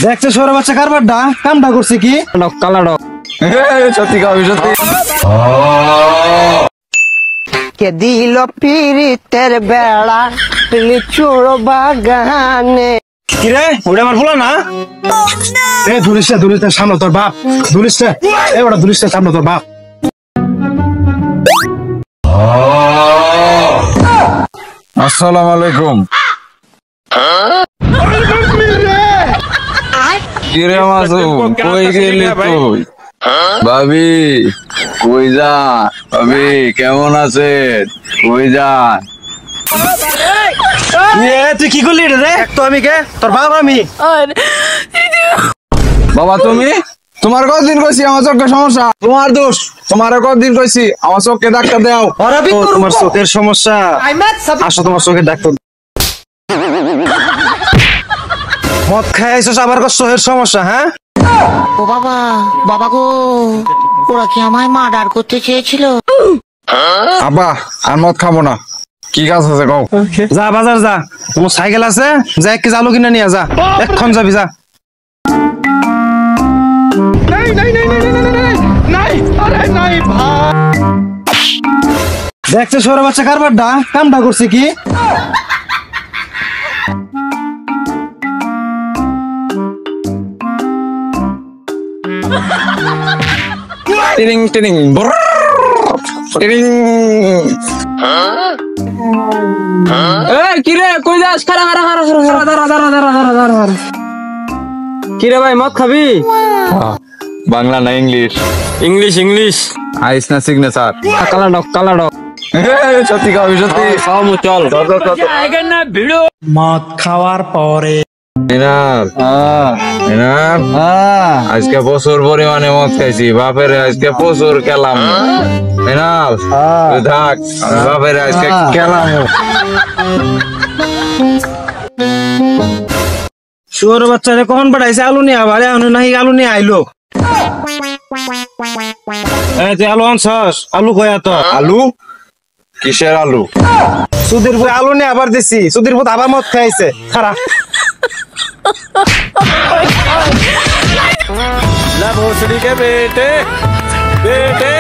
দেখছে সরে বাচ্চা কারবারটা কামটা করছে কি কালা ডক সত্যি কবি সত্যি কে দিল পিরিতের বেড়া লিচুর বাগানে। কিরে ওটা আমার বলা না এ ধুলিসটা সামনে তোর বাপ ধুলিসটা এবার ধুলিসটা সামনে তোর বাপ। আসসালামু আলাইকুম। কিরে মাসুম কই গেলি তুই? ভাবি কই যা? ভাবি কেমন আছেন? কই যান? তুই কি করলি রে? তো আমি কে তোর বাপ আমি। বাবা তুমি তোমার কতদিন কইছি আমার চোখের সমস্যা? তোমার দোষ। তোমার কতদিন কইছি আমার চোখে ডাক্তার দাও। তোমার চোখের সমস্যা আসো তোমার চোখের ডাক্তার। মদ খাইছিস আবার চোখের সমস্যা? হ্যাঁ ও বাবা বাবা গো ওরা কি আমায় মার্ডার করতে চেয়েছিল? আব্বা আর মদ খাবো না। কি কাজ আছে কও? যা বাজার যা, তোমার সাইকেল আছে যা এক কেজি আলু কিনে নিয়ে যা, এক্ষণ যাবি যা। দেখছে সরে বাচ্চা কারবারটা কামটা করছে কি টিরিং টিরিং টিরিং। কিরে কই যাস? খারা কিরে ভাই মদ খাবি? বাংলা না ইংলিশ? English English. আইস না সিগনেচার? কালা ডক সত্যি কবি সত্যি চল মদ খাওয়ার পরে আজকে প্রচুর পরিমাণে মদ খাইছি। বাপের আজকে প্রচুর খেলাম। থাক বাপের আজকে খেলাম। শুয়োর বাচ্চারে কখন পাঠাইছে আলু নিয়ে? আবার এখন নাকি আলু নিয়ে আইলো। তুই আলু আনছস? আলু কয়া তো আলু কিসের আলু? সুধীর পুত আলু নিয়ে আবার দিছি। সুধীর পুত আবার মদ খাইছে। খারাপ भोसड़ी के बेटे बेटे